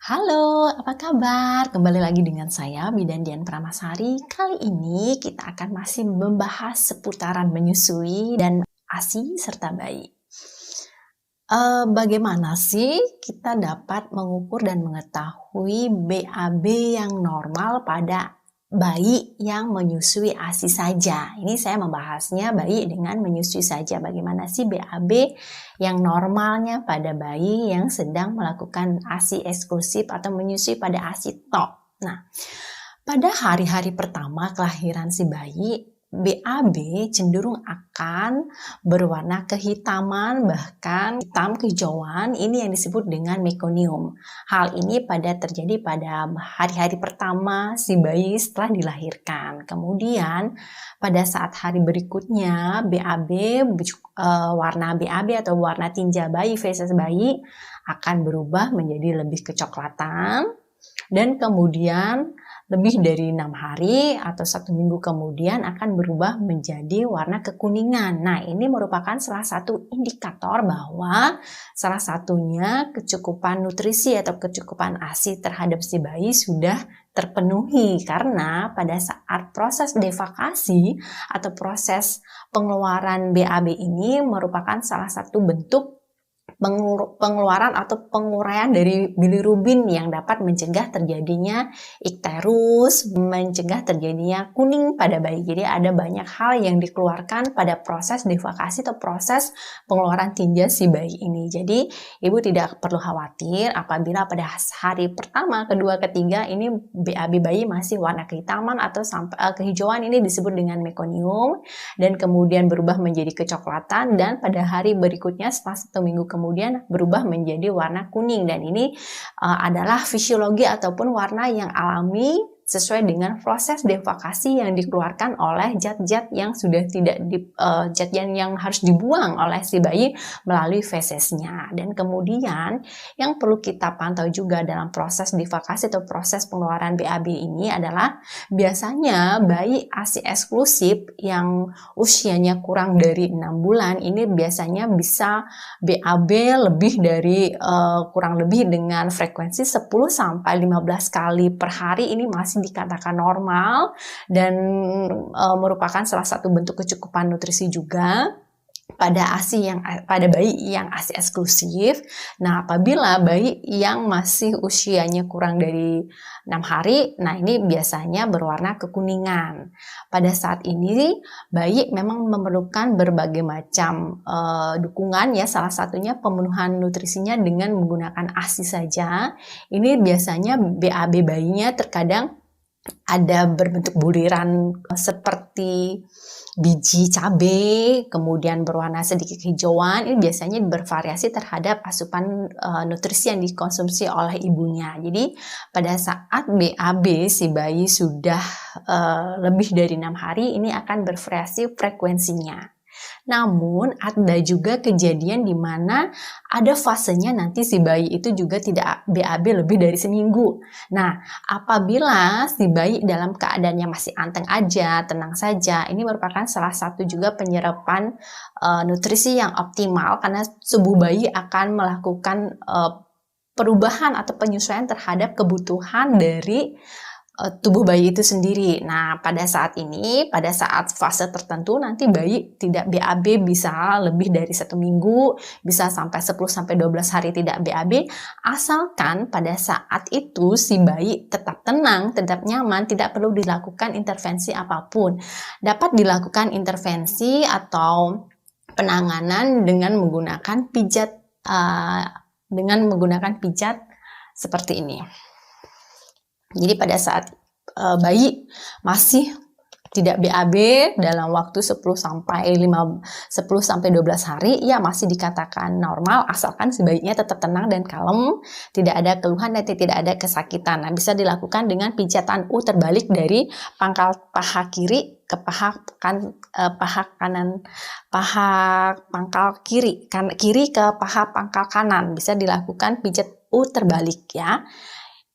Halo, apa kabar? Kembali lagi dengan saya, Bidan Dian Pramasari. Kali ini kita akan masih membahas seputaran menyusui dan ASI serta bayi. Bagaimana sih kita dapat mengukur dan mengetahui BAB yang normal pada bayi yang menyusui ASI saja? Ini saya membahasnya bayi dengan menyusui saja. Bagaimana sih BAB yang normalnya pada bayi yang sedang melakukan ASI eksklusif atau menyusui pada ASI tok? Nah, pada hari-hari pertama kelahiran si bayi, BAB cenderung akan berwarna kehitaman, bahkan hitam kehijauan. Ini yang disebut dengan mekonium. Hal ini terjadi pada hari-hari pertama si bayi setelah dilahirkan. Kemudian pada saat hari berikutnya, warna BAB atau warna tinja bayi, feses bayi akan berubah menjadi lebih kecoklatan, dan kemudian lebih dari 6 hari atau 1 minggu kemudian akan berubah menjadi warna kekuningan. Nah, ini merupakan salah satu indikator bahwa salah satunya kecukupan nutrisi atau kecukupan ASI terhadap si bayi sudah terpenuhi, karena pada saat proses defekasi atau proses pengeluaran BAB ini merupakan salah satu bentuk pengeluaran atau penguraian dari bilirubin yang dapat mencegah terjadinya ikterus, mencegah terjadinya kuning pada bayi. Jadi ada banyak hal yang dikeluarkan pada proses defekasi atau proses pengeluaran tinja si bayi ini. Jadi ibu tidak perlu khawatir apabila pada hari pertama, kedua, ketiga ini BAB bayi masih warna kehitaman atau sampai kehijauan, ini disebut dengan mekonium, dan kemudian berubah menjadi kecoklatan, dan pada hari berikutnya setelah 1 minggu kemudian berubah menjadi warna kuning. Dan ini adalah fisiologi ataupun warna yang alami sesuai dengan proses defekasi yang dikeluarkan oleh zat-zat yang sudah tidak zat yang harus dibuang oleh si bayi melalui fesesnya. Dan kemudian yang perlu kita pantau juga dalam proses defekasi atau proses pengeluaran BAB ini adalah biasanya bayi ASI eksklusif yang usianya kurang dari 6 bulan ini biasanya bisa BAB lebih dari kurang lebih dengan frekuensi 10-15 kali per hari. Ini masih dikatakan normal dan merupakan salah satu bentuk kecukupan nutrisi juga pada bayi yang ASI eksklusif. Nah, apabila bayi yang masih usianya kurang dari 6 hari, nah ini biasanya berwarna kekuningan. Pada saat ini bayi memang memerlukan berbagai macam dukungan ya, salah satunya pemenuhan nutrisinya dengan menggunakan ASI saja. Ini biasanya BAB bayinya terkadang ada berbentuk buliran seperti biji cabai, kemudian berwarna sedikit hijauan. Ini biasanya bervariasi terhadap asupan nutrisi yang dikonsumsi oleh ibunya. Jadi pada saat BAB si bayi sudah lebih dari 6 hari, ini akan bervariasi frekuensinya. Namun ada juga kejadian di mana ada fasenya nanti si bayi itu juga tidak BAB lebih dari seminggu. Nah, apabila si bayi dalam keadaannya masih anteng aja, tenang saja, ini merupakan salah satu juga penyerapan nutrisi yang optimal, karena tubuh bayi akan melakukan perubahan atau penyesuaian terhadap kebutuhan dari tubuh bayi itu sendiri. Nah, pada saat ini, pada saat fase tertentu nanti bayi tidak BAB bisa lebih dari 1 minggu, bisa sampai 10-12 hari tidak BAB, asalkan pada saat itu si bayi tetap tenang, tetap nyaman, tidak perlu dilakukan intervensi apapun. Dapat dilakukan intervensi atau penanganan dengan menggunakan pijat seperti ini. Jadi pada saat bayi masih tidak BAB dalam waktu 10-12 hari, ya masih dikatakan normal asalkan si bayinya tetap tenang dan kalem, tidak ada keluhan dan tidak ada kesakitan. Nah, bisa dilakukan dengan pijatan terbalik dari pangkal paha kiri ke paha pangkal kiri ke paha pangkal kanan. Bisa dilakukan pijat terbalik ya.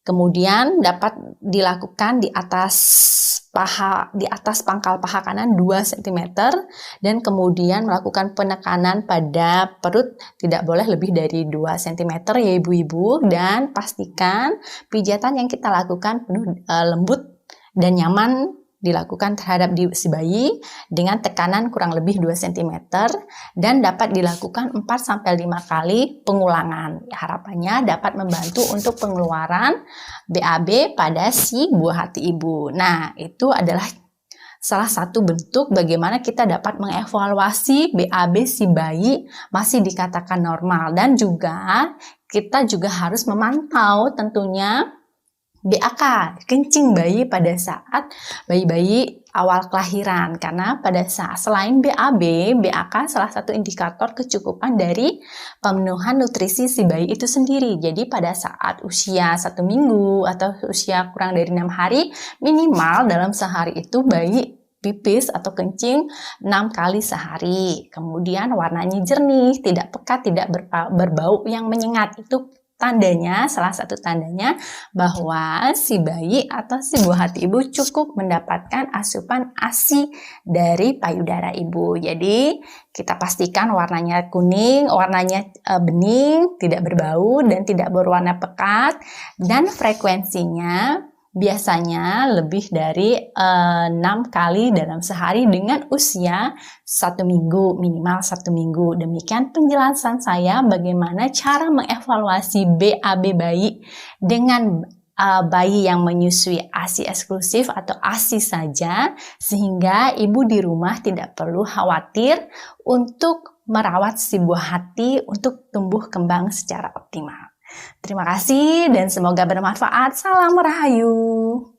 Kemudian dapat dilakukan di atas pangkal paha kanan 2 cm dan kemudian melakukan penekanan pada perut tidak boleh lebih dari 2 cm ya ibu-ibu, dan pastikan pijatan yang kita lakukan penuh lembut dan nyaman dilakukan terhadap si bayi dengan tekanan kurang lebih 2 cm dan dapat dilakukan 4-5 kali pengulangan. Harapannya dapat membantu untuk pengeluaran BAB pada si buah hati ibu. Nah, itu adalah salah satu bentuk bagaimana kita dapat mengevaluasi BAB si bayi masih dikatakan normal, dan juga kita juga harus memantau tentunya BAK, kencing bayi pada saat bayi-bayi awal kelahiran, karena pada saat selain BAB, BAK salah satu indikator kecukupan dari pemenuhan nutrisi si bayi itu sendiri. Jadi pada saat usia 1 minggu atau usia kurang dari 6 hari, minimal dalam sehari itu bayi pipis atau kencing 6 kali sehari. Kemudian warnanya jernih, tidak pekat, tidak berbau yang menyengat. Itu tandanya, salah satu tandanya bahwa si bayi atau si buah hati ibu cukup mendapatkan asupan ASI dari payudara ibu. Jadi kita pastikan warnanya kuning, warnanya bening, tidak berbau dan tidak berwarna pekat, dan frekuensinya biasanya lebih dari 6 kali dalam sehari dengan usia 1 minggu, minimal 1 minggu. Demikian penjelasan saya bagaimana cara mengevaluasi BAB bayi dengan bayi yang menyusui ASI eksklusif atau ASI saja, sehingga ibu di rumah tidak perlu khawatir untuk merawat si buah hati untuk tumbuh kembang secara optimal. Terima kasih dan semoga bermanfaat. Salam Rahayu.